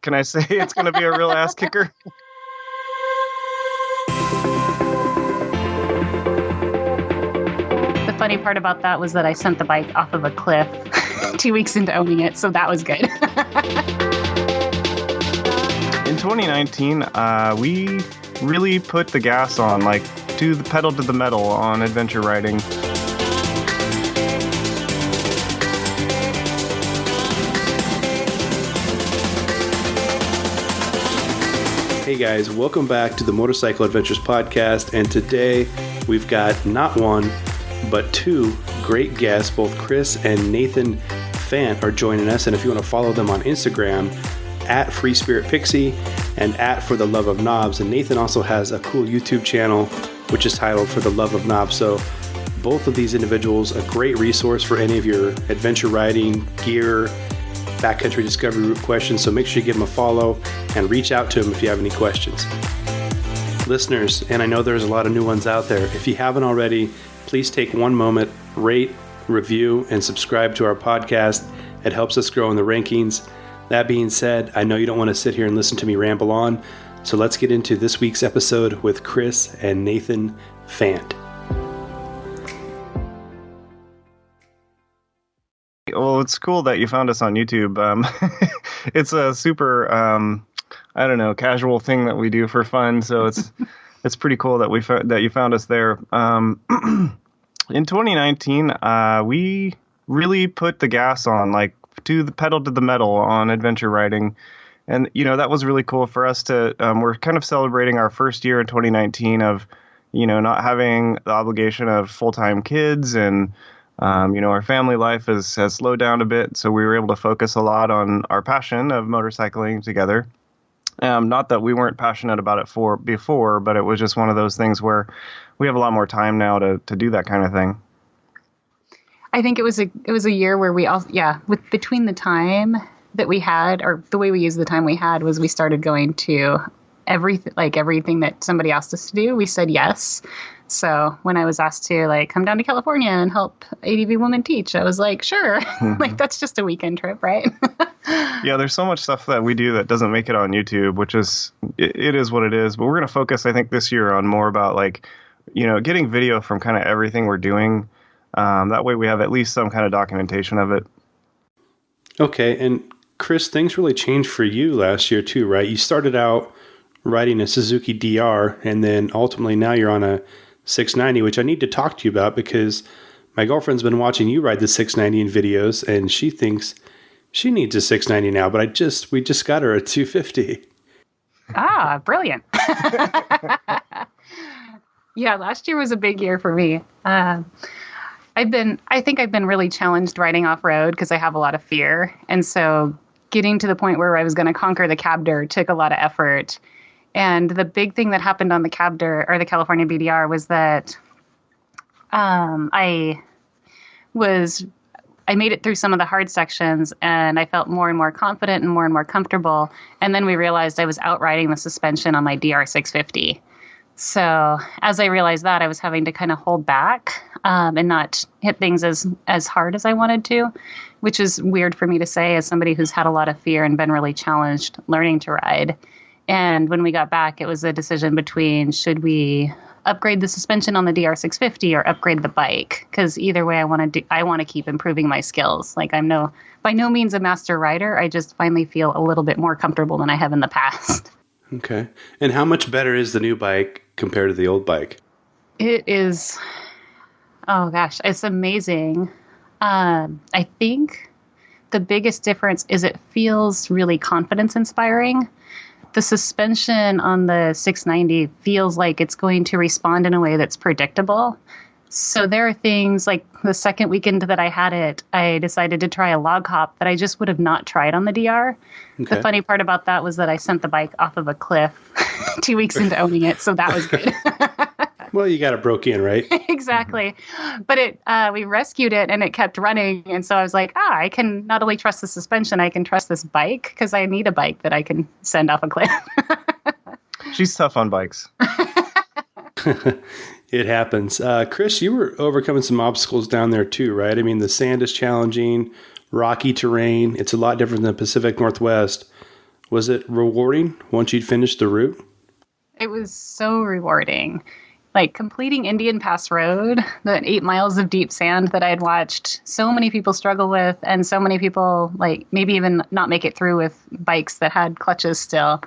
Can I say it's going to be a real ass kicker? The funny part about that was that I sent the bike off of a cliff 2 weeks into owning it, so that was good. In 2019, we really put the gas on, like, to the pedal to the metal on adventure riding. Hey guys, welcome back to the Motorcycle Adventures Podcast, and today we've got not one, but two great guests. Both Kris and Nathan Fant are joining us, and if you want to follow them on Instagram, at FreeSpiritPixie and at For the Love of Knobs. And Nathan also has a cool YouTube channel, which is titled For the Love of Knobs. So both of these individuals, a great resource for any of your adventure riding, gear, backcountry discovery route questions. So make sure you give them a follow and reach out to them if you have any questions. Listeners, and I know there's a lot of new ones out there, if you haven't already, please take one moment, rate, review, and subscribe to our podcast. It helps us grow in the rankings. That being said, I know you don't want to sit here and listen to me ramble on, so let's get into this week's episode with Kris and Nathan Fant. Well, it's cool that you found us on YouTube. It's a super, casual thing that we do for fun. So it's pretty cool that that you found us there. In 2019, we really put the gas on, like, to the pedal to the metal on adventure riding. And, that was really cool for us to, we're kind of celebrating our first year in 2019 of, not having the obligation of full-time kids and, our family life has slowed down a bit. So we were able to focus a lot on our passion of motorcycling together. Not that we weren't passionate about it before, but it was just one of those things where we have a lot more time now to do that kind of thing. I think it was a year where we all, between the time that we had, or the way we used the time we had, was we started going to everything that somebody asked us to do, we said yes. So when I was asked to come down to California and help ADV women teach, I was like, sure. Mm-hmm. That's just a weekend trip, right? Yeah, there's so much stuff that we do that doesn't make it on YouTube, which is, it is what it is. But we're going to focus, I think, this year on more about getting video from kind of everything we're doing. That way we have at least some kind of documentation of it. Okay, and Kris, things really changed for you last year too, right? You started out riding a Suzuki DR, and then ultimately now you're on a 690, which I need to talk to you about because my girlfriend's been watching you ride the 690 in videos, and she thinks she needs a 690 now, but we just got her a 250. Ah, brilliant. Yeah, last year was a big year for me. I think I've been really challenged riding off-road because I have a lot of fear. And so getting to the point where I was going to conquer the Cabder took a lot of effort. And the big thing that happened on the Cabder, or the California BDR, was that I made it through some of the hard sections, and I felt more and more confident and more comfortable. And then we realized I was outriding the suspension on my DR 650. So as I realized that, I was having to kind of hold back and not hit things as hard as I wanted to, which is weird for me to say as somebody who's had a lot of fear and been really challenged learning to ride. And when we got back, it was a decision between should we upgrade the suspension on the DR 650 or upgrade the bike? Because either way, I want to keep improving my skills. I'm by no means a master rider. I just finally feel a little bit more comfortable than I have in the past. Okay. And how much better is the new bike compared to the old bike? It is, oh gosh, it's amazing. I think the biggest difference is it feels really confidence inspiring. The suspension on the 690 feels like it's going to respond in a way that's predictable. So there are things like the second weekend that I had it, I decided to try a log hop that I just would have not tried on the DR. Okay. The funny part about that was that I sent the bike off of a cliff 2 weeks into owning it, so that was good. Well, you got it broke in, right? Exactly. But we rescued it and it kept running. And so I was like, I can not only trust the suspension, I can trust this bike because I need a bike that I can send off a cliff. She's tough on bikes. It happens. Kris, you were overcoming some obstacles down there too, right? I mean, the sand is challenging, rocky terrain. It's a lot different than the Pacific Northwest. Was it rewarding once you'd finished the route? It was so rewarding. Like completing Indian Pass Road, the 8 miles of deep sand that I had watched so many people struggle with, and so many people like maybe even not make it through with bikes that had clutches still.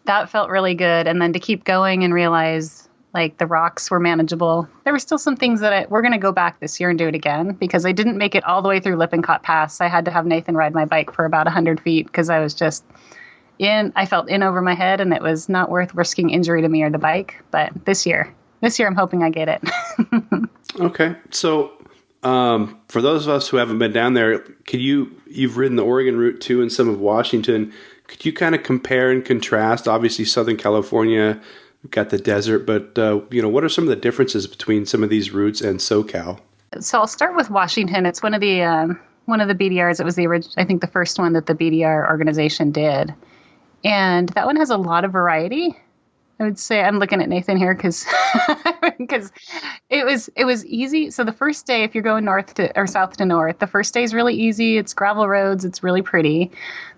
That felt really good. And then to keep going and realize like the rocks were manageable. There were still some things that we're going to go back this year and do it again because I didn't make it all the way through Lippincott Pass. I had to have Nathan ride my bike for about 100 feet because I was just I felt in over my head, and it was not worth risking injury to me or the bike. But this year I'm hoping I get it. Okay. So for those of us who haven't been down there, you've ridden the Oregon route too and some of Washington. Could you kind of compare and contrast? Obviously, Southern California, we've got the desert, but what are some of the differences between some of these routes and SoCal? So I'll start with Washington. It's one of the BDRs. It was I think the first one that the BDR organization did. And that one has a lot of variety. I would say I'm looking at Nathan here because it was easy. So the first day, if you're going north to or south to north, the first day is really easy. It's gravel roads. It's really pretty.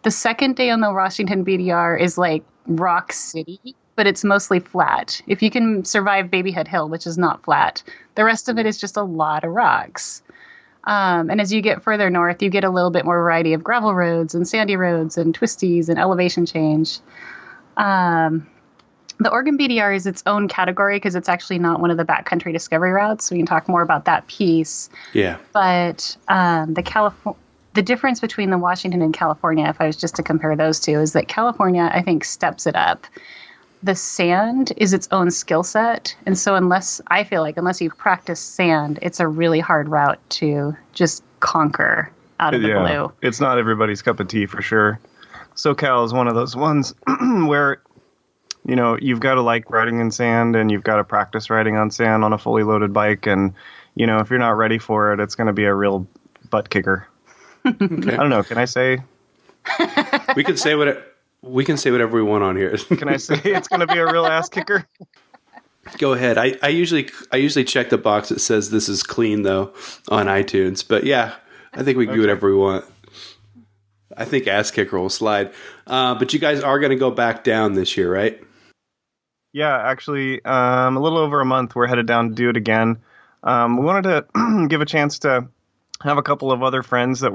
The second day on the Washington BDR is like Rock City, but it's mostly flat. If you can survive Baby Head Hill, which is not flat, the rest of it is just a lot of rocks. And as you get further north, you get a little bit more variety of gravel roads and sandy roads and twisties and elevation change. The Oregon BDR is its own category because it's actually not one of the backcountry discovery routes. We can talk more about that piece. Yeah. But the difference between the Washington and California, if I was just to compare those two, is that California, I think, steps it up. The sand is its own skill set. And so unless you practice sand, it's a really hard route to just conquer out of the blue. It's not everybody's cup of tea for sure. SoCal is one of those ones where, you've got to like riding in sand and you've got to practice riding on sand on a fully loaded bike. And, if you're not ready for it, it's going to be a real butt kicker. Okay. I don't know. Can I say? We can say whatever we want on here. Can I say it's going to be a real ass kicker? Go ahead. I usually check the box that says this is clean though on iTunes. But yeah, I think we can do whatever we want. I think ass kicker will slide. But you guys are going to go back down this year, right? Yeah, actually, a little over a month. We're headed down to do it again. We wanted to give a chance to have a couple of other friends that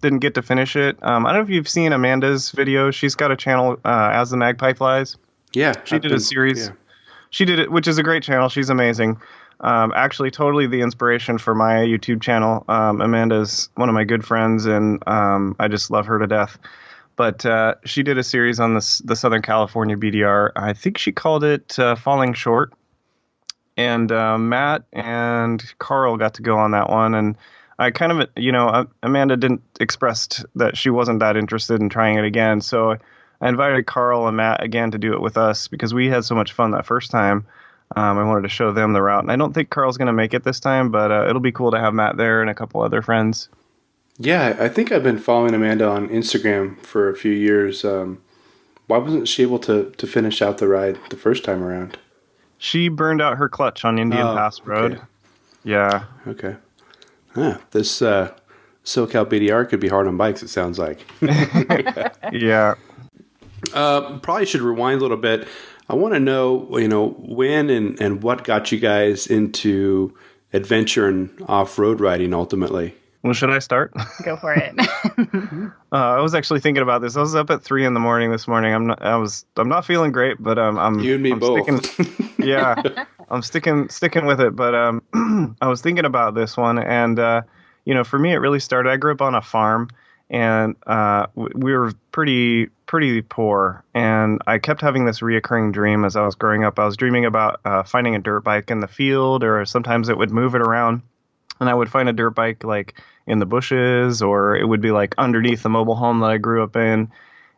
didn't get to finish it. I don't know if you've seen Amanda's video. She's got a channel, As the Magpie Flies. Yeah. She did a series. Yeah. She did it, which is a great channel. She's amazing. Actually, totally the inspiration for my YouTube channel. Amanda's one of my good friends, and I just love her to death. But she did a series on the Southern California BDR. I think she called it Falling Short. And Matt and Carl got to go on that one. And I kind of, Amanda didn't express that she wasn't that interested in trying it again. So I invited Carl and Matt again to do it with us because we had so much fun that first time. I wanted to show them the route. And I don't think Carl's going to make it this time, but it'll be cool to have Matt there and a couple other friends. Yeah, I think I've been following Amanda on Instagram for a few years. Why wasn't she able to finish out the ride the first time around? She burned out her clutch on Indian Pass Road. Okay. Yeah. Okay. This SoCal BDR could be hard on bikes, it sounds like. Yeah. Probably should rewind a little bit. I want to know, when and what got you guys into adventure and off-road riding ultimately? Well, should I start? Go for it. I was actually thinking about this. I was up at 3 a.m. this morning. I'm not feeling great, but I'm you and me I'm both. Yeah, I'm sticking with it. But I was thinking about this one, and for me, it really started. I grew up on a farm, and we were pretty poor, and I kept having this reoccurring dream as I was growing up. I was dreaming about finding a dirt bike in the field, or sometimes it would move it around. And I would find a dirt bike like in the bushes, or it would be like underneath the mobile home that I grew up in.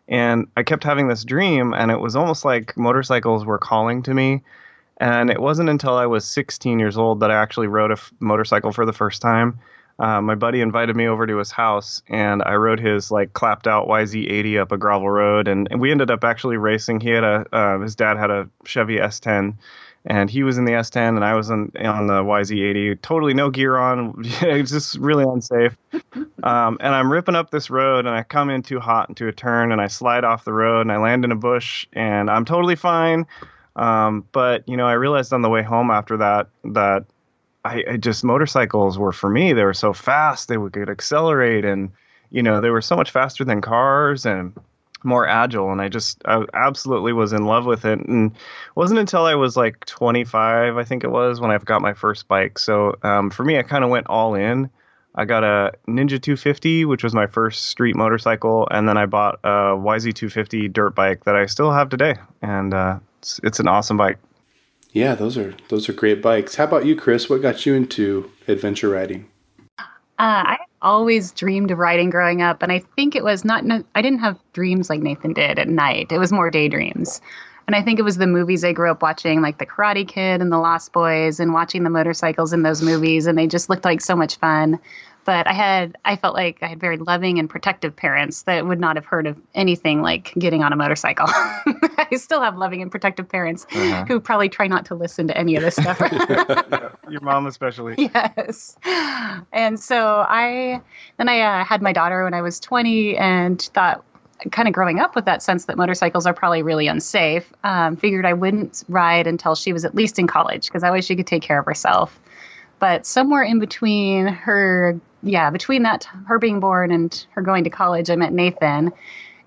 And I kept having this dream, and it was almost like motorcycles were calling to me. And it wasn't until I was 16 years old that I actually rode a motorcycle for the first time. My buddy invited me over to his house, and I rode his like clapped out YZ80 up a gravel road. And we ended up actually racing. He had his dad had a Chevy S10. and he was in the S10 and I was on the YZ80, totally no gear on. It's just really unsafe. And I'm ripping up this road and I come in too hot into a turn and I slide off the road and I land in a bush and I'm totally fine. But I realized on the way home after that I just, motorcycles were, for me, they were so fast, they could accelerate, and they were so much faster than cars and more agile, and I absolutely was in love with it. And it wasn't until I was like 25, I think it was, when I got my first bike. So for me, I kind of went all in. I got a Ninja 250, which was my first street motorcycle, and then I bought a YZ250 dirt bike that I still have today, and it's an awesome bike. Yeah, those are great bikes. How about you, Kris? What got you into adventure riding? I always dreamed of riding growing up, and I think it was I didn't have dreams like Nathan did at night. It was more daydreams. And I think it was the movies I grew up watching, like The Karate Kid and The Lost Boys, and watching the motorcycles in those movies, and they just looked like so much fun. But I felt like I had very loving and protective parents that would not have heard of anything like getting on a motorcycle. I still have loving and protective parents who probably try not to listen to any of this stuff. Your mom especially. Yes. And so I had my daughter when I was 20 and thought, kind of growing up with that sense that motorcycles are probably really unsafe, figured I wouldn't ride until she was at least in college, because that way she could take care of herself. But somewhere in between her being born and her going to college, I met Nathan.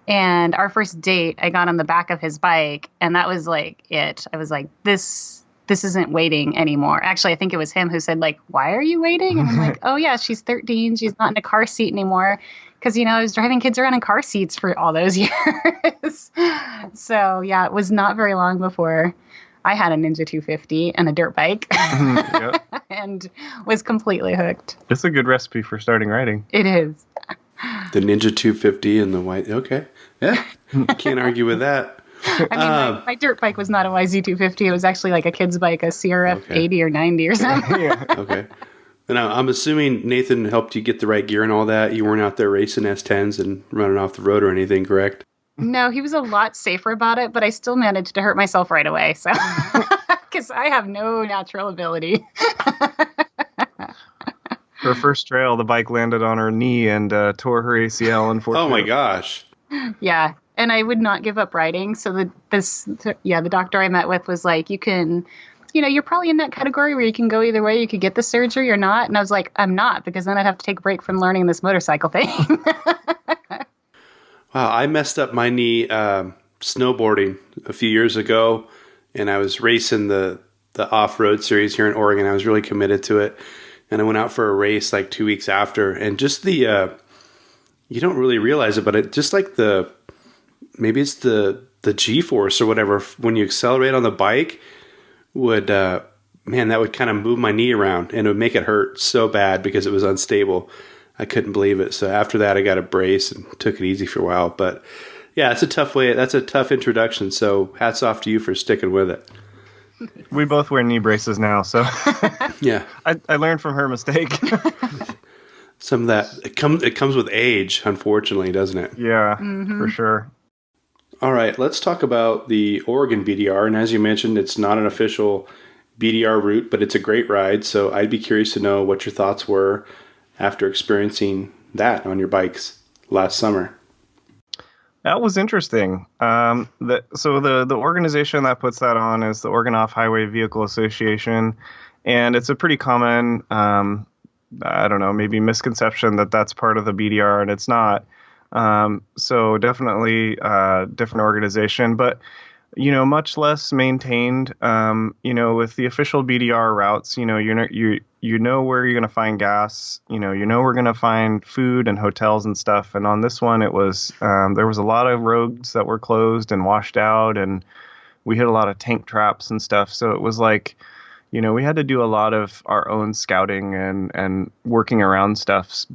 And our first date, I got on the back of his bike, and that was like it. I was like, this isn't waiting anymore. Actually, I think it was him who said, like, why are you waiting? And I'm like, oh yeah, she's 13. She's not in a car seat anymore. Because, I was driving kids around in car seats for all those years. So yeah, it was not very long before I had a Ninja 250 and a dirt bike. Yep. And was completely hooked. It's a good recipe for starting riding. It is. The Ninja 250 and the white. Okay. Yeah. Can't argue with that. I mean, my dirt bike was not a YZ250. It was actually like a kid's bike, a CRF 80 or 90 or something. Yeah. Okay. And I'm assuming Nathan helped you get the right gear and all that. You weren't out there racing S10s and running off the road or anything, correct? No, he was a lot safer about it, but I still managed to hurt myself right away. So, because I have no natural ability. Her first trail, the bike landed on her knee and tore her ACL and Oh my gosh. Yeah. And I would not give up riding. So the doctor I met with was like, you're probably in that category where you can go either way. You could get the surgery or not. And I was like, I'm not, because then I'd have to take a break from learning this motorcycle thing. Wow, I messed up my knee snowboarding a few years ago, and I was racing the off-road series here in Oregon. I was really committed to it, and I went out for a race like 2 weeks after, and just you don't really realize it, but it just like maybe it's the G-force or whatever, when you accelerate on the bike would, that would kind of move my knee around, and it would make it hurt so bad because it was unstable. I couldn't believe it. So after that, I got a brace and took it easy for a while. But yeah, it's a tough way. That's a tough introduction. So hats off to you for sticking with it. We both wear knee braces now, so yeah, I learned from her mistake. Some of that it comes with age, unfortunately, doesn't it? Yeah, for sure. All right, let's talk about the Oregon BDR. And as you mentioned, it's not an official BDR route, but it's a great ride. So I'd be curious to know what your thoughts were after experiencing that on your bikes last summer. That was interesting. The organization that puts that on is the Oregon Off-Highway Vehicle Association, and it's a pretty common, maybe misconception that that's part of the BDR, and it's not. So definitely a different organization, but much less maintained. With the official BDR routes, you know where you're going to find gas, we're going to find food and hotels and stuff. And on this one, it was, there was a lot of roads that were closed and washed out, and we hit a lot of tank traps and stuff. So it was like, we had to do a lot of our own scouting and working around stuff.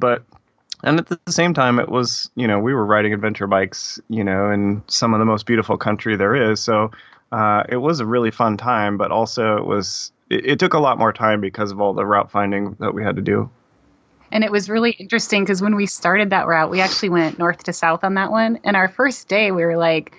And at the same time, it was, we were riding adventure bikes, in some of the most beautiful country there is. So it was a really fun time, but also it took a lot more time because of all the route finding that we had to do. And it was really interesting because when we started that route, we actually went north to south on that one. And our first day, we were like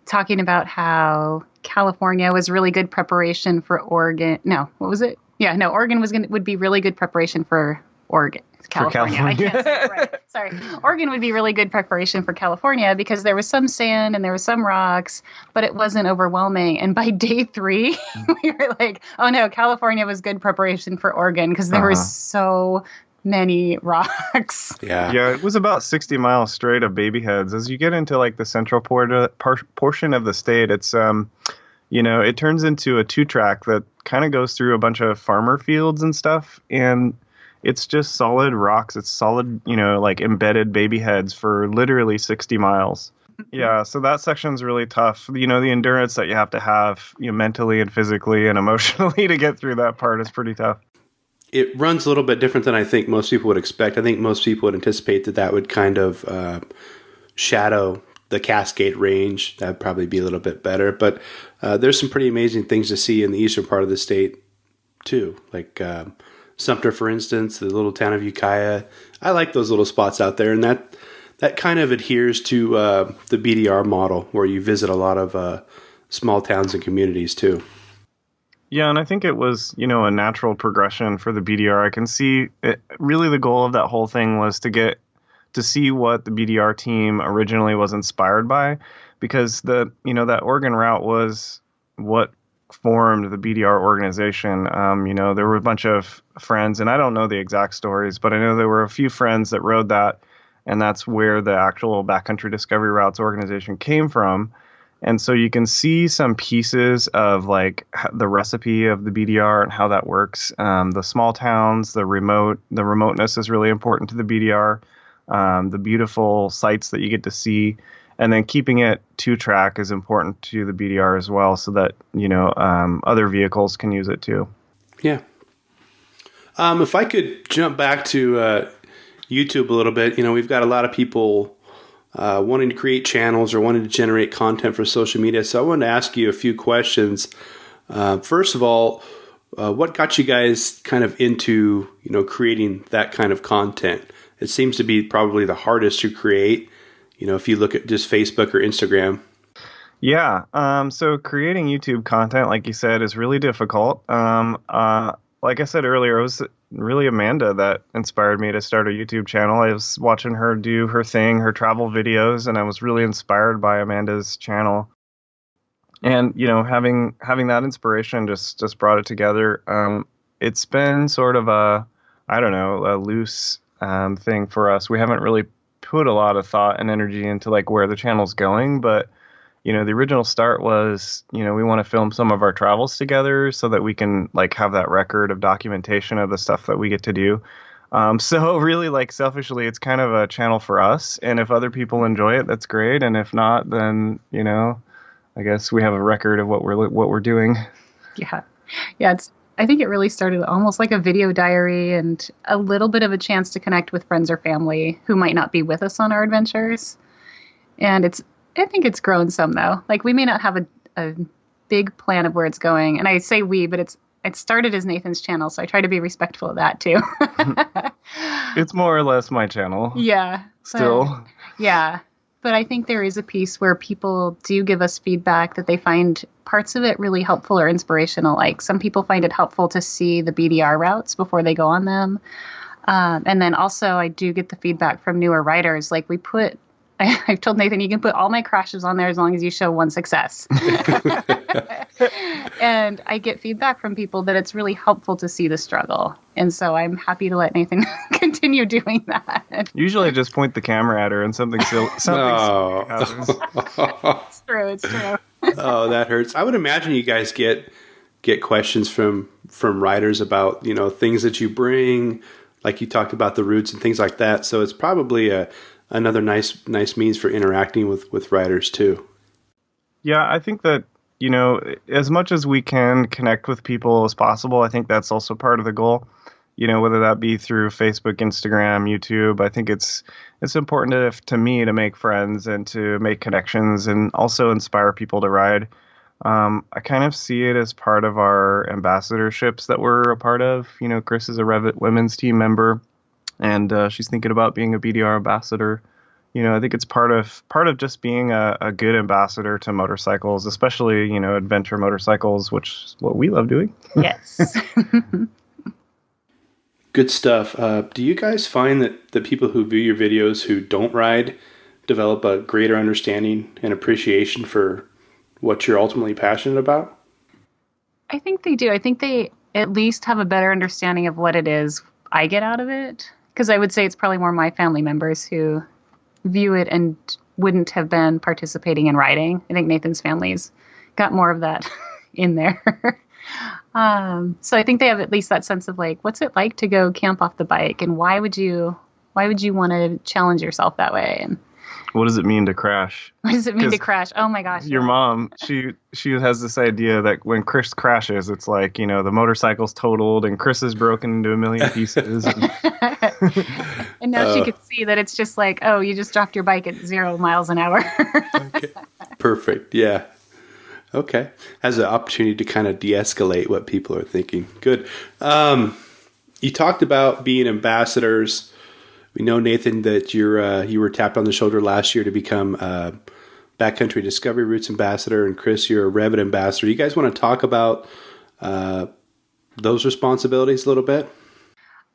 talking about how California was really good preparation for Oregon. No, what was it? Yeah, no, Oregon would be really good preparation for Oregon. California. I can't say it right. Sorry. Oregon would be really good preparation for California because there was some sand and there was some rocks, but it wasn't overwhelming. And by day 3, we were like, oh no, California was good preparation for Oregon because there were so many rocks. Yeah, it was about 60 miles straight of baby heads. As you get into like the central portion of the state, it's it turns into a 2-track that kind of goes through a bunch of farmer fields and stuff, and it's just solid rocks. It's solid, like embedded baby heads for literally 60 miles. Yeah, so that section's really tough. The endurance that you have to have, mentally and physically and emotionally to get through that part is pretty tough. It runs a little bit different than I think most people would expect. I think most people would anticipate that would kind of shadow the Cascade Range. That'd probably be a little bit better. But there's some pretty amazing things to see in the eastern part of the state, too. Like Sumter, for instance, the little town of Ukiah. I like those little spots out there. And that kind of adheres to the BDR model, where you visit a lot of small towns and communities, too. Yeah, and I think it was, a natural progression for the BDR. I can see it, really the goal of that whole thing was to get to see what the BDR team originally was inspired by, because that Oregon route was what formed the BDR organization. There were a bunch of friends, and I don't know the exact stories, but I know there were a few friends that rode that, and that's where the actual Backcountry Discovery Routes organization came from. And so you can see some pieces of like the recipe of the BDR and how that works. The small towns, the remoteness is really important to the BDR. The beautiful sights that you get to see, and then keeping it 2-track is important to the BDR as well, so that other vehicles can use it too. Yeah. If I could jump back to YouTube a little bit, we've got a lot of people wanting to create channels or wanting to generate content for social media. So I wanted to ask you a few questions. First of all, what got you guys kind of into, creating that kind of content? It seems to be probably the hardest to create, if you look at just Facebook or Instagram. Yeah. So creating YouTube content, like you said, is really difficult. Like I said earlier, it was really Amanda that inspired me to start a YouTube channel. I was watching her do her thing, her travel videos, and I was really inspired by Amanda's channel. And, having that inspiration just brought it together. It's been sort of a loose thing for us. We haven't really put a lot of thought and energy into like where the channel's going, but the original start was, we want to film some of our travels together so that we can like have that record of documentation of the stuff that we get to do. So really, like, selfishly, it's kind of a channel for us. And if other people enjoy it, that's great. And if not, then, I guess we have a record of what we're doing. Yeah. Yeah. I think it really started almost like a video diary and a little bit of a chance to connect with friends or family who might not be with us on our adventures. And I think it's grown some, though. Like, we may not have a big plan of where it's going. And I say we, but it started as Nathan's channel, so I try to be respectful of that, too. It's more or less my channel. Yeah. Still. Yeah. But I think there is a piece where people do give us feedback that they find parts of it really helpful or inspirational. Like, some people find it helpful to see the BDR routes before they go on them. And then also I do get the feedback from newer writers. Like, I've told Nathan, you can put all my crashes on there as long as you show one success. And I get feedback from people that it's really helpful to see the struggle. And so I'm happy to let Nathan continue doing that. Usually I just point the camera at her and something silly happens. It's true. Oh, that hurts. I would imagine you guys get questions from writers about, things that you bring, like you talked about the routes and things like that. So it's probably another nice means for interacting with writers too. Yeah, I think that, as much as we can connect with people as possible, I think that's also part of the goal. Whether that be through Facebook, Instagram, YouTube, I think it's important to me to make friends and to make connections and also inspire people to ride. I kind of see it as part of our ambassadorships that we're a part of. Kris is a Revit women's team member, and she's thinking about being a BDR ambassador. I think it's part of just being a good ambassador to motorcycles, especially, adventure motorcycles, which is what we love doing. Yes. Good stuff. Do you guys find that the people who view your videos who don't ride develop a greater understanding and appreciation for what you're ultimately passionate about? I think they do. I think they at least have a better understanding of what it is I get out of it. Because I would say it's probably more my family members who view it and wouldn't have been participating in riding. I think Nathan's family's got more of that in there. So I think they have at least that sense of like, what's it like to go camp off the bike, and why would you want to challenge yourself that way? And what does it mean to crash? What does it mean to crash? Oh my gosh. Your mom, she has this idea that when Kris crashes, it's like, the motorcycle's totaled and Kris is broken into a million pieces. And now she could see that it's just like, oh, you just dropped your bike at 0 miles an hour. Okay. Perfect. Yeah. Okay. Has an opportunity to kind of de-escalate what people are thinking. Good. You talked about being ambassadors. We know, Nathan, that you were tapped on the shoulder last year to become Backcountry Discovery Routes Ambassador, and Kris, you're a Revit Ambassador. You guys want to talk about those responsibilities a little bit?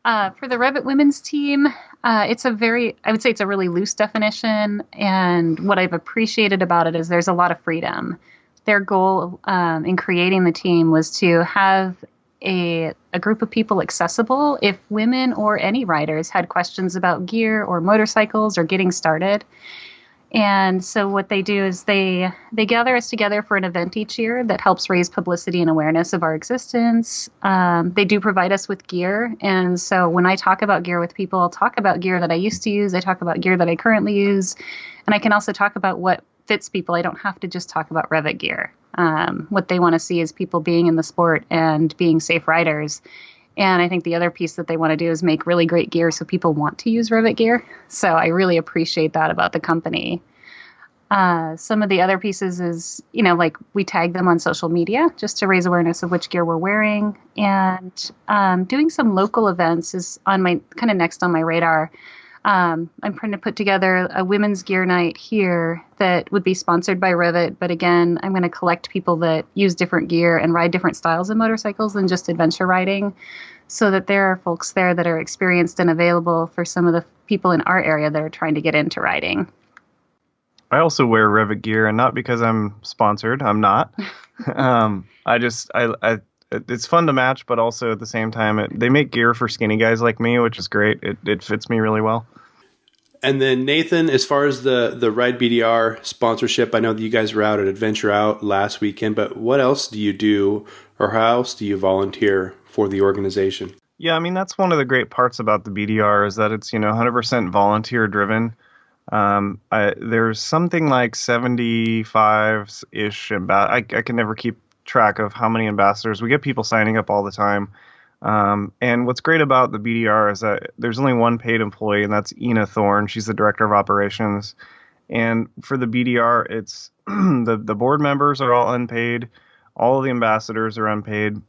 For the Revit women's team, I would say it's a really loose definition, and what I've appreciated about it is there's a lot of freedom. Their goal in creating the team was to have a group of people accessible if women or any riders had questions about gear or motorcycles or getting started. And so what they do is they gather us together for an event each year that helps raise publicity and awareness of our existence. They do provide us with gear. And so when I talk about gear with people, I'll talk about gear that I used to use. I talk about gear that I currently use. And I can also talk about what fits people. I don't have to just talk about Revit gear. What they want to see is people being in the sport and being safe riders. And I think the other piece that they want to do is make really great gear so people want to use Revit gear. So I really appreciate that about the company. Some of the other pieces is, like we tag them on social media just to raise awareness of which gear we're wearing. And doing some local events is on my kind of next on my radar. I'm trying to put together a women's gear night here that would be sponsored by Revit. But again, I'm going to collect people that use different gear and ride different styles of motorcycles than just adventure riding, so that there are folks there that are experienced and available for some of the people in our area that are trying to get into riding. I also wear Revit gear, and not because I'm sponsored. I'm not. It's fun to match, but also at the same time, they make gear for skinny guys like me, which is great. It fits me really well. And then Nathan, as far as the Ride BDR sponsorship, I know that you guys were out at Adventure Out last weekend, but what else do you do, or how else do you volunteer for the organization? Yeah, I mean, that's one of the great parts about the BDR is that it's, 100% volunteer driven. There's something like 75-ish, I can never keep track of how many ambassadors. We get people signing up all the time. And what's great about the BDR is that there's only one paid employee, and that's Ina Thorne. She's the director of operations. And for the BDR, it's the board members are all unpaid. All of the ambassadors are unpaid.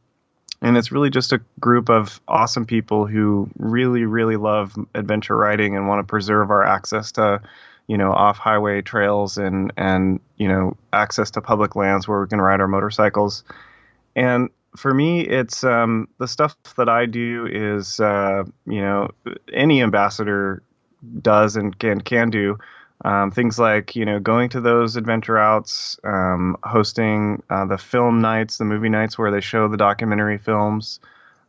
And it's really just a group of awesome people who really, really love adventure riding and want to preserve our access to, off-highway trails and access to public lands where we can ride our motorcycles. And for me, it's the stuff that I do is, any ambassador does and can do. Things like, going to those adventure outs, hosting the film nights, the movie nights where they show the documentary films.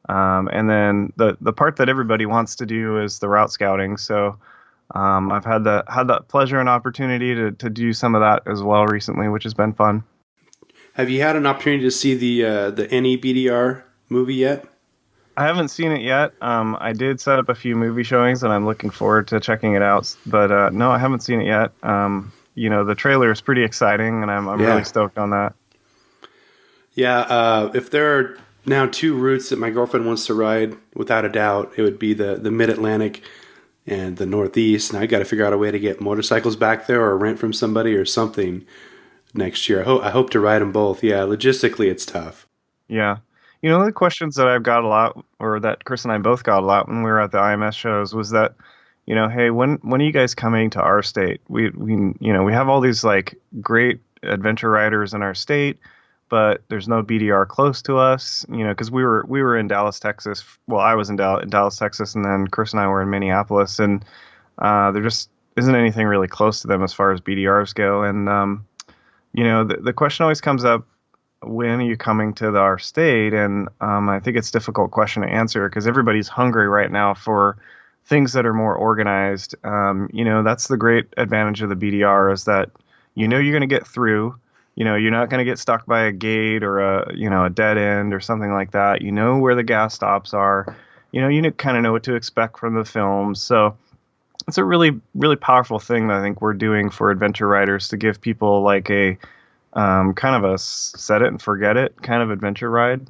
And then the part that everybody wants to do is the route scouting. So I've had the pleasure and opportunity to do some of that as well recently, which has been fun. Have you had an opportunity to see the NEBDR movie yet? I haven't seen it yet. I did set up a few movie showings, and I'm looking forward to checking it out. But no, I haven't seen it yet. The trailer is pretty exciting, and I'm really stoked on that. Yeah, if there are now two routes that my girlfriend wants to ride, without a doubt, it would be the Mid-Atlantic and the Northeast. And I got to figure out a way to get motorcycles back there or rent from somebody or something next year. I hope to ride them both. Yeah, logistically, it's tough. Yeah. The questions that I've got a lot, or that Kris and I both got a lot when we were at the IMS shows, was that, hey, when are you guys coming to our state? We have all these like great adventure riders in our state, but there's no BDR close to us, because we were in Dallas, Texas. Well, I was in Dallas, Texas, and then Kris and I were in Minneapolis, and there just isn't anything really close to them as far as BDRs go. And the question always comes up, when are you coming to our state? And I think it's a difficult question to answer because everybody's hungry right now for things that are more organized. That's the great advantage of the BDR is that you're going to get through. You're not going to get stuck by a gate or a dead end or something like that. You know where the gas stops are. You kind of know what to expect from the film. So it's a really, really powerful thing that I think we're doing for adventure riders to give people like a kind of a set it and forget it kind of adventure ride.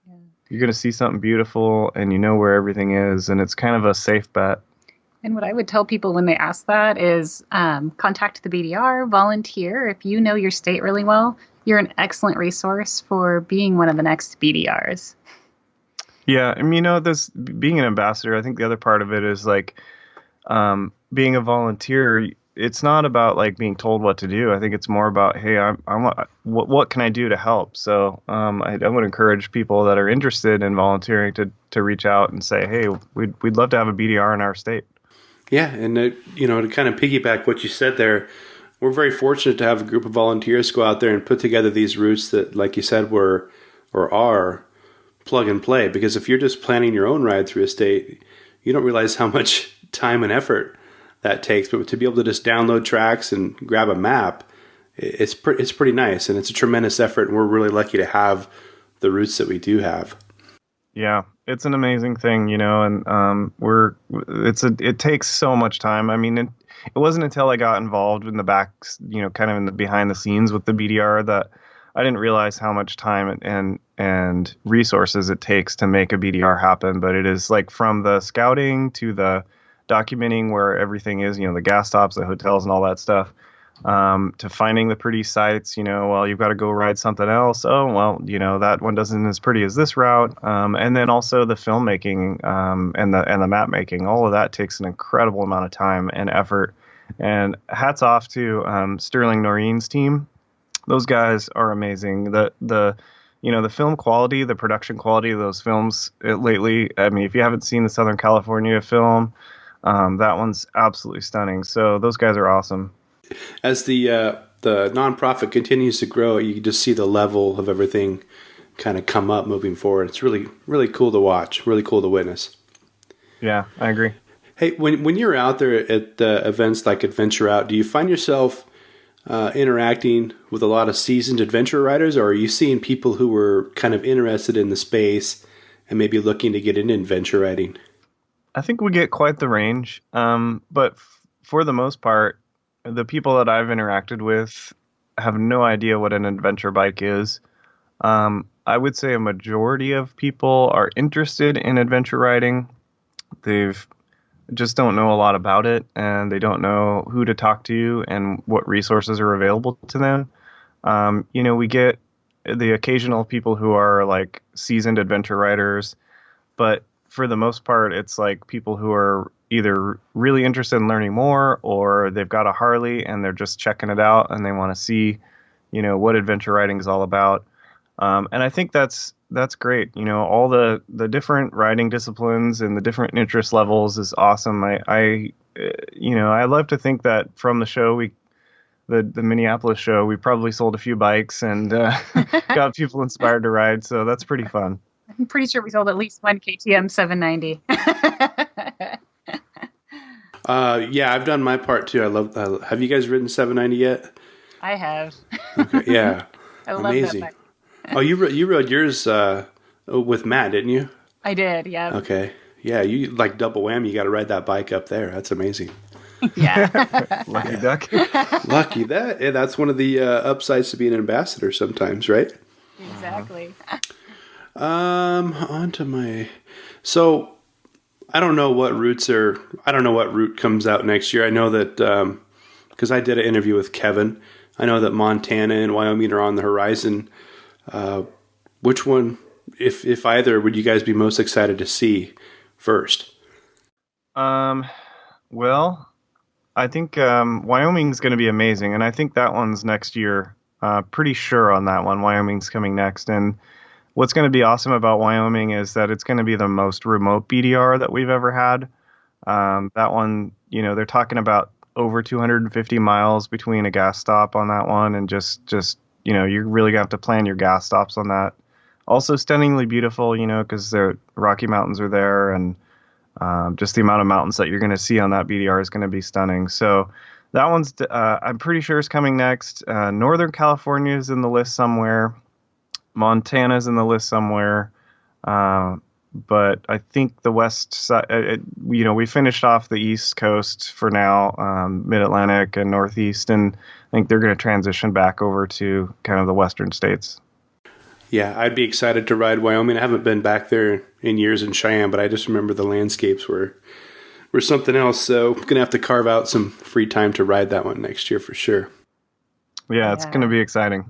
Yeah. You're going to see something beautiful and you know where everything is, and it's kind of a safe bet. And what I would tell people when they ask that is contact the BDR, volunteer. If you know your state really well, you're an excellent resource for being one of the next BDRs. Yeah, this being an ambassador, I think the other part of it is like being a volunteer. It's not about like being told what to do. I think it's more about, hey, what can I do to help? So I would encourage people that are interested in volunteering to reach out and say, hey, we'd love to have a BDR in our state. Yeah, and to kind of piggyback what you said there, we're very fortunate to have a group of volunteers go out there and put together these routes that, like you said, are plug and play. Because if you're just planning your own ride through a state, you don't realize how much time and effort that takes. But to be able to just download tracks and grab a map, it's pretty nice, and it's a tremendous effort. And we're really lucky to have the routes that we do have. Yeah. It's an amazing thing, and it takes so much time. I mean, it wasn't until I got involved in the back, kind of in the behind the scenes with the BDR that I didn't realize how much time and resources it takes to make a BDR happen. But it is like from the scouting to the documenting where everything is, the gas stops, the hotels, and all that stuff. To finding the pretty sites, well, you've got to go ride something else. Oh, well, that one doesn't as pretty as this route. And then also the filmmaking and the map making, all of that takes an incredible amount of time and effort. And hats off to Sterling Noreen's team. Those guys are amazing. The film quality, the production quality of those films lately. I mean, if you haven't seen the Southern California film, that one's absolutely stunning. So those guys are awesome. As the nonprofit continues to grow, you can just see the level of everything kind of come up moving forward. It's really, really cool to watch, really cool to witness. Yeah, I agree. Hey, when you're out there at events like Adventure Out, do you find yourself interacting with a lot of seasoned adventure riders, or are you seeing people who were kind of interested in the space and maybe looking to get into adventure riding? I think we get quite the range, but for the most part, the people that I've interacted with have no idea what an adventure bike is. I would say a majority of people are interested in adventure riding. They've just don't know a lot about it, and they don't know who to talk to and what resources are available to them. We get the occasional people who are like seasoned adventure riders, but for the most part, it's like people who are either really interested in learning more, or they've got a Harley and they're just checking it out and they want to see, what adventure riding is all about. And I think that's great. All the different riding disciplines and the different interest levels is awesome. I love to think that from the show, the Minneapolis show, we probably sold a few bikes and got people inspired to ride. So that's pretty fun. I'm pretty sure we sold at least one KTM 790. Yeah, I've done my part too. Have you guys ridden 790 yet? I have. Okay, yeah. I love amazing. That bike. Oh, you rode yours with Matt, didn't you? I did, yeah. Okay. Yeah, you like double whammy. You got to ride that bike up there. That's amazing. Yeah. Lucky duck. Lucky that. Yeah, that's one of the upsides to being an ambassador sometimes, right? Exactly. On to my... So, I don't know what route comes out next year. I know that, because I did an interview with Kevin, I know that Montana and Wyoming are on the horizon. Which one, if either, would you guys be most excited to see first? Well, I think Wyoming's going to be amazing, and I think that one's next year. Pretty sure on that one. Wyoming's coming next, and what's going to be awesome about Wyoming is that it's going to be the most remote BDR that we've ever had. That one, they're talking about over 250 miles between a gas stop on that one, and just you're really gonna have to plan your gas stops on that. Also stunningly beautiful, because the Rocky Mountains are there, and just the amount of mountains that you're going to see on that BDR is going to be stunning. So that one's, I'm pretty sure, is coming next. Northern California is in the list somewhere. Montana's in the list somewhere. But I think the west side, we finished off the East Coast for now, Mid-Atlantic and Northeast, and I think they're going to transition back over to kind of the western states. Yeah, I'd be excited to ride Wyoming. I haven't been back there in years in Cheyenne, but I just remember the landscapes were something else. So I'm going to have to carve out some free time to ride that one next year for sure. Yeah, it's going to be exciting.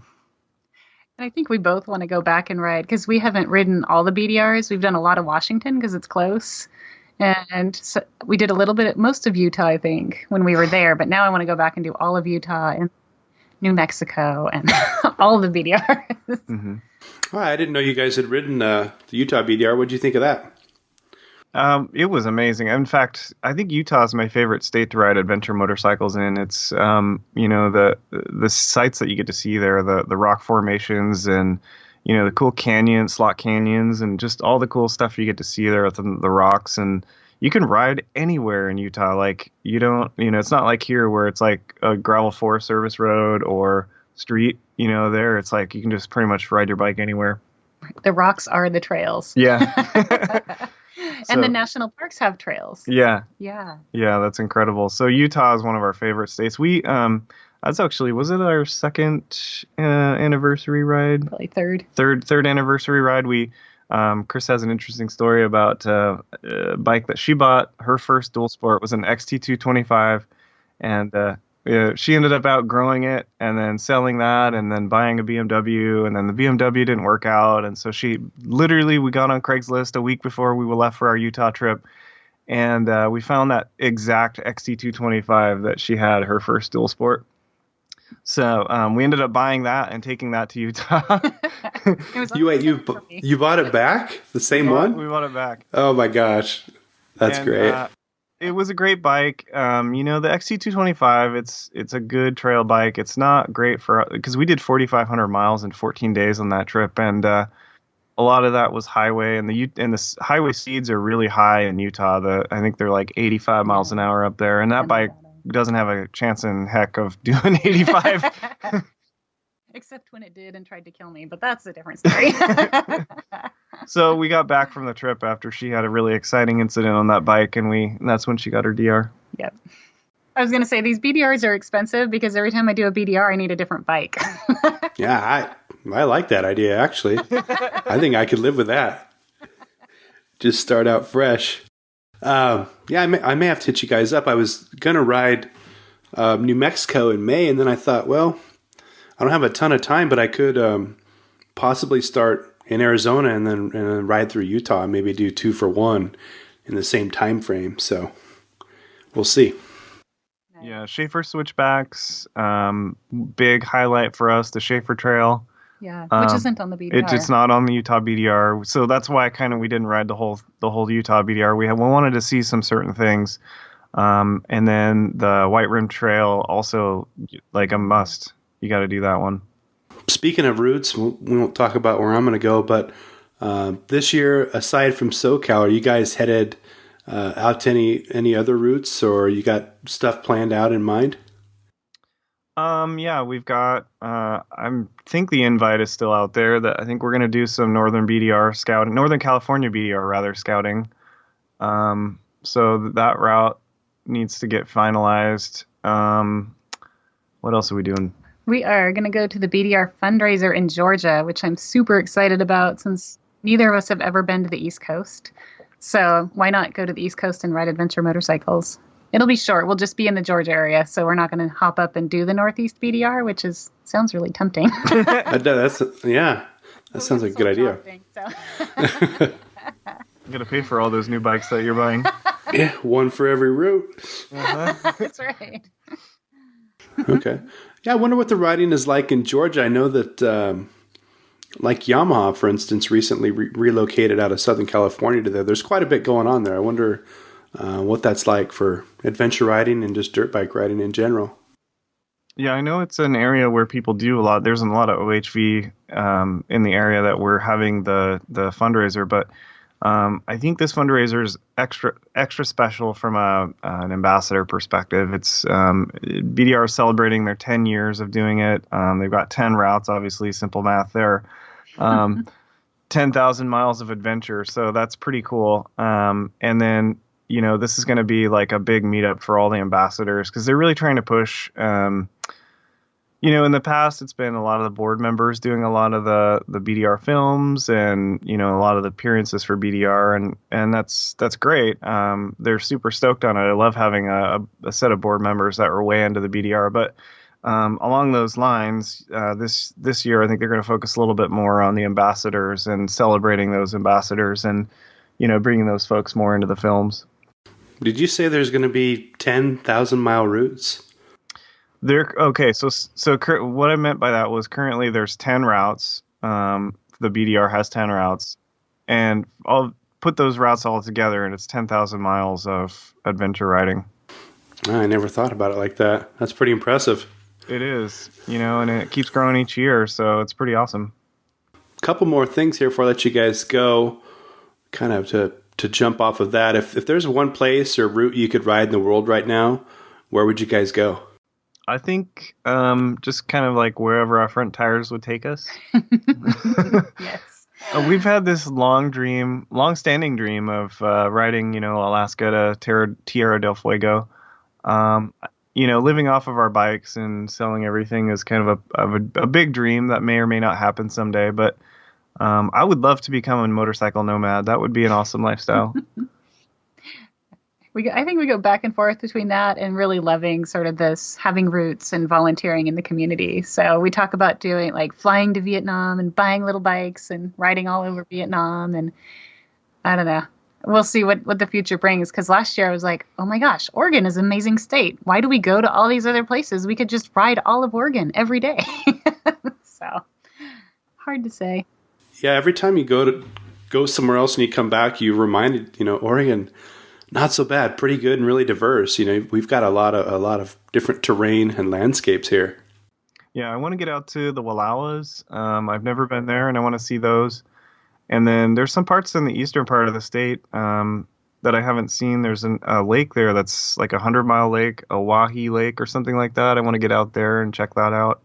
And I think we both want to go back and ride because we haven't ridden all the BDRs. We've done a lot of Washington because it's close. And so we did a little bit, most of Utah, I think, when we were there. But now I want to go back and do all of Utah and New Mexico and all the BDRs. Mm-hmm. Oh, I didn't know you guys had ridden the Utah BDR. What did you think of that? It was amazing. In fact, I think Utah is my favorite state to ride adventure motorcycles in. It's, the sights that you get to see there, the rock formations and, the cool canyons, slot canyons, and just all the cool stuff you get to see there with the rocks. And you can ride anywhere in Utah. Like, you don't, it's not like here where it's like a gravel Forest Service road or street, there. It's like you can just pretty much ride your bike anywhere. The rocks are the trails. Yeah. And the national parks have trails. Yeah. Yeah. Yeah, that's incredible. So Utah is one of our favorite states. We, that's actually, was it our second anniversary ride? Probably third. Third anniversary ride. We, Kris has an interesting story about a bike that she bought. Her first dual sport was an XT225, and she ended up outgrowing it and then selling that and then buying a BMW, and then the BMW didn't work out. And so we got on Craigslist a week before we left for our Utah trip, and we found that exact XT225 that she had, her first dual sport. So we ended up buying that and taking that to Utah. You bought it back? The same one? We bought it back. Oh my gosh. That's great. It was a great bike. The XT225, it's a good trail bike. It's not great because we did 4,500 miles in 14 days on that trip, and a lot of that was highway, and the highway speeds are really high in Utah. I think they're like 85 miles an hour up there, and that bike doesn't have a chance in heck of doing 85. Except when it did and tried to kill me, but that's a different story. So we got back from the trip after she had a really exciting incident on that bike, and that's when she got her DR. Yep. I was going to say, these BDRs are expensive because every time I do a BDR, I need a different bike. Yeah, I like that idea, actually. I think I could live with that. Just start out fresh. I may have to hit you guys up. I was going to ride New Mexico in May, and then I thought, well, I don't have a ton of time, but I could possibly start in Arizona and then ride through Utah and maybe do 2 for 1 in the same time frame. So we'll see. Yeah, Schaefer switchbacks, big highlight for us, the Schaefer Trail. Yeah, which isn't on the BDR. It's not on the Utah BDR, so that's why we didn't ride the whole Utah BDR. We wanted to see some certain things, and then the White Rim Trail also, like, a must. You got to do that one. Speaking of routes, we won't talk about where I'm going to go, but this year, aside from SoCal, are you guys headed out to any other routes, or you got stuff planned out in mind? Yeah, we've got, I think the invite is still out there. That I think we're going to do some Northern California BDR rather scouting. So that route needs to get finalized. What else are we doing? We are going to go to the BDR fundraiser in Georgia, which I'm super excited about since neither of us have ever been to the East Coast. So why not go to the East Coast and ride adventure motorcycles? It'll be short. We'll just be in the Georgia area, so we're not going to hop up and do the Northeast BDR, which sounds really tempting. That sounds like a good idea. I'm going to pay for all those new bikes that you're buying. Yeah, one for every route. That's right. Okay. Yeah, I wonder what the riding is like in Georgia. I know that, like Yamaha, for instance, recently relocated out of Southern California to there. There's quite a bit going on there. I wonder what that's like for adventure riding and just dirt bike riding in general. Yeah, I know it's an area where people do a lot. There's a lot of OHV in the area that we're having the fundraiser, but I think this fundraiser is extra special from an ambassador perspective. It's BDR is celebrating their 10 years of doing it. They've got 10 routes, obviously, simple math there. 10,000 miles of adventure, so that's pretty cool. And then, this is going to be like a big meetup for all the ambassadors because they're really trying to push. In the past, it's been a lot of the board members doing a lot of the BDR films and, a lot of the appearances for BDR. And that's great. They're super stoked on it. I love having a set of board members that are way into the BDR. But along those lines, this year, I think they're going to focus a little bit more on the ambassadors and celebrating those ambassadors and, bringing those folks more into the films. Did you say there's going to be 10,000 mile routes? Okay. So what I meant by that was currently there's 10 routes. The BDR has 10 routes, and I'll put those routes all together, and it's 10,000 miles of adventure riding. I never thought about it like that. That's pretty impressive. It is, and it keeps growing each year, so it's pretty awesome. A couple more things here before I let you guys go, kind of to jump off of that. If there's one place or route you could ride in the world right now, where would you guys go? I think just kind of like wherever our front tires would take us. Yes. We've had this long-standing dream of riding, Alaska to Tierra del Fuego. Living off of our bikes and selling everything is kind of a big dream that may or may not happen someday. But I would love to become a motorcycle nomad. That would be an awesome lifestyle. I think we go back and forth between that and really loving sort of this having roots and volunteering in the community. So we talk about doing like flying to Vietnam and buying little bikes and riding all over Vietnam. And I don't know. We'll see what the future brings. Because last year I was like, oh my gosh, Oregon is an amazing state. Why do we go to all these other places? We could just ride all of Oregon every day. So hard to say. Yeah, every time you go somewhere else and you come back, you reminded, Oregon, not so bad, pretty good and really diverse. We've got a lot of different terrain and landscapes here. Yeah, I want to get out to the Wallowas. I've never been there, and I want to see those. And then there's some parts in the eastern part of the state that I haven't seen. There's a lake there that's like 100-mile lake, a Wahi Lake or something like that. I want to get out there and check that out.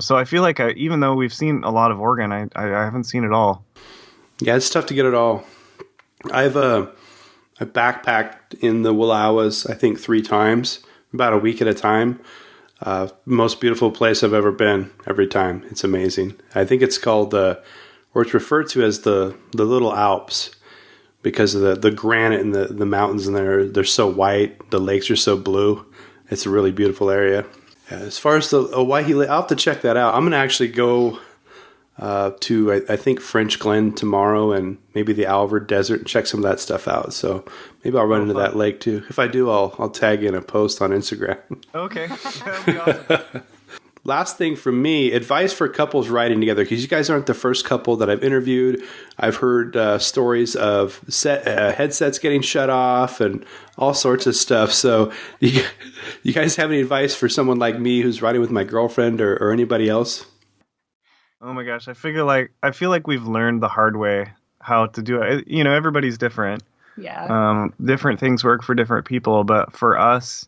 So I feel like even though we've seen a lot of Oregon, I haven't seen it all. Yeah, it's tough to get it all. I backpacked in the Wallowas, I think 3 times, about a week at a time. Most beautiful place I've ever been every time. It's amazing. I think it's called, or it's referred to as the Little Alps because of the granite and the mountains in there. They're so white. The lakes are so blue. It's a really beautiful area. As far as the Wahi Lake, I'll have to check that out. I'm going to actually go to I think French Glen tomorrow and maybe the Alvord Desert and check some of that stuff out. So maybe I'll run into that lake too. If I do, I'll tag in a post on Instagram. Okay, that'll be awesome. Last thing from me, advice for couples riding together, because you guys aren't the first couple that I've interviewed. I've heard stories of headsets getting shut off and all sorts of stuff. So you guys have any advice for someone like me who's riding with my girlfriend or anybody else? Oh my gosh, I feel like we've learned the hard way how to do it. Everybody's different. Yeah. Different things work for different people, but for us,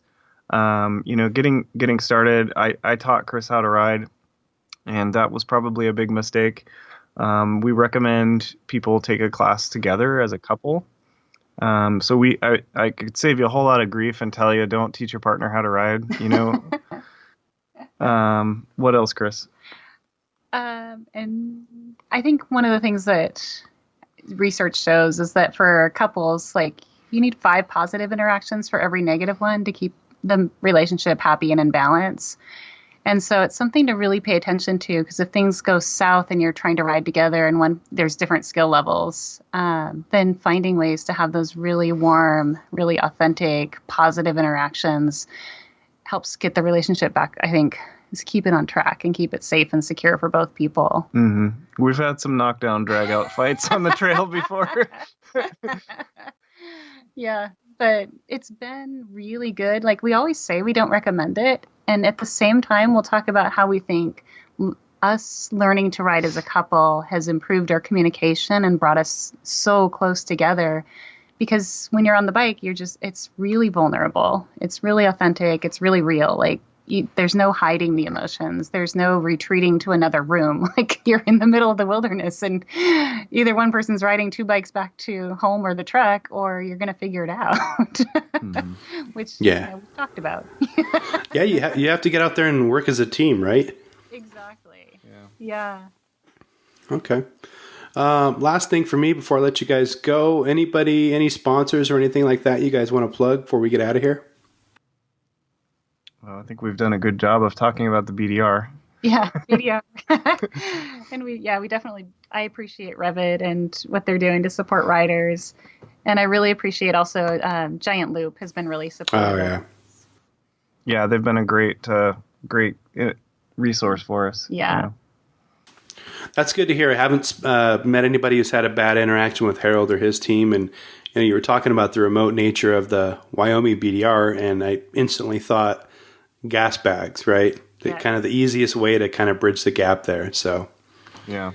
getting started, I taught Kris how to ride, and that was probably a big mistake. We recommend people take a class together as a couple. So I could save you a whole lot of grief and tell you don't teach your partner how to ride. What else, Kris? And I think one of the things that research shows is that for couples, like you need 5 positive interactions for every negative one to keep the relationship happy and in balance. And so it's something to really pay attention to, because if things go south and you're trying to ride together and there's different skill levels, then finding ways to have those really warm, really authentic, positive interactions helps get the relationship back, I think, is keep it on track and keep it safe and secure for both people. Mm-hmm. We've had some knockdown, drag out fights on the trail before. Yeah, but it's been really good. Like we always say, we don't recommend it. And at the same time, we'll talk about how we think us learning to ride as a couple has improved our communication and brought us so close together. Because when you're on the bike, it's really vulnerable. It's really authentic. It's really real. Like there's no hiding the emotions. There's no retreating to another room. Like you're in the middle of the wilderness and either one person's riding 2 bikes back to home or the truck, or you're going to figure it out, which we've talked about. Yeah, you have to get out there and work as a team, right? Exactly. Yeah. Okay. Last thing for me before I let you guys go, any sponsors or anything like that you guys want to plug before we get out of here? Well, I think we've done a good job of talking about the BDR. Yeah, BDR. And we definitely, I appreciate Revit and what they're doing to support riders. And I really appreciate also Giant Loop has been really supportive. Oh, yeah. Yeah, they've been a great resource for us. Yeah. You know. That's good to hear. I haven't met anybody who's had a bad interaction with Harold or his team. And you were talking about the remote nature of the Wyoming BDR, and I instantly thought gas bags, right? Kind of the easiest way to kind of bridge the gap there. So, yeah.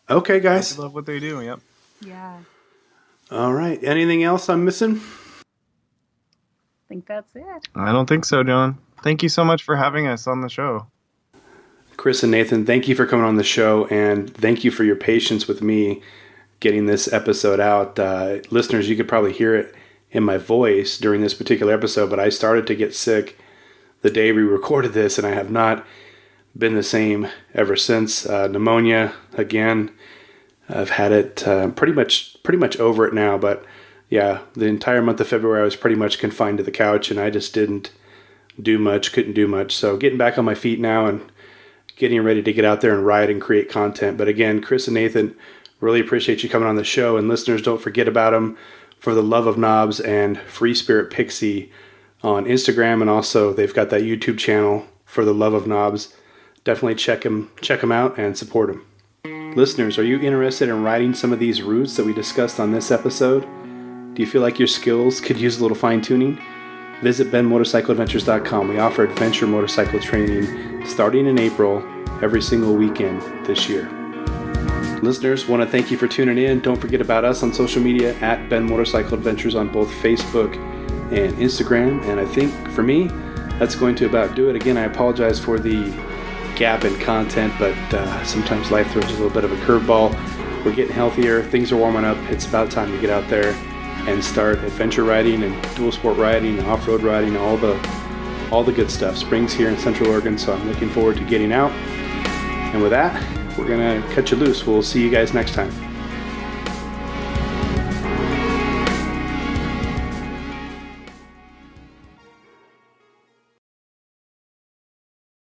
Okay, guys. I love what they do. Yep. Yeah. All right. Anything else I'm missing? I think that's it. I don't think so, John. Thank you so much for having us on the show. Kris and Nathan, thank you for coming on the show, and thank you for your patience with me getting this episode out. Listeners, you could probably hear it in my voice during this particular episode, but I started to get sick the day we recorded this, and I have not been the same ever since. Pneumonia again. I've had it pretty much over it now, but yeah, the entire month of February I was pretty much confined to the couch, and I just couldn't do much. So getting back on my feet now and getting ready to get out there and ride and create content. But again, Kris and Nathan, really appreciate you coming on the show. And listeners, don't forget about them, For the Love of Knobs and Free Spirit Pixie on Instagram. And also they've got that YouTube channel, For the Love of Knobs. Definitely check them out and support them. Listeners, are you interested in riding some of these routes that we discussed on this episode? Do you feel like your skills could use a little fine tuning? Visit benmotorcycleadventures.com. We offer adventure motorcycle training starting in April every single weekend this year. Listeners, want to thank you for tuning in. Don't forget about us on social media at Ben Motorcycle Adventures on both Facebook and Instagram. And I think for me, that's going to about do it. Again, I apologize for the gap in content, but sometimes life throws a little bit of a curveball. We're getting healthier. Things are warming up. It's about time to get out there and start adventure riding and dual sport riding and off-road riding, all the good stuff. Spring's here in Central Oregon, so I'm looking forward to getting out. And with that, we're going to cut you loose. We'll see you guys next time.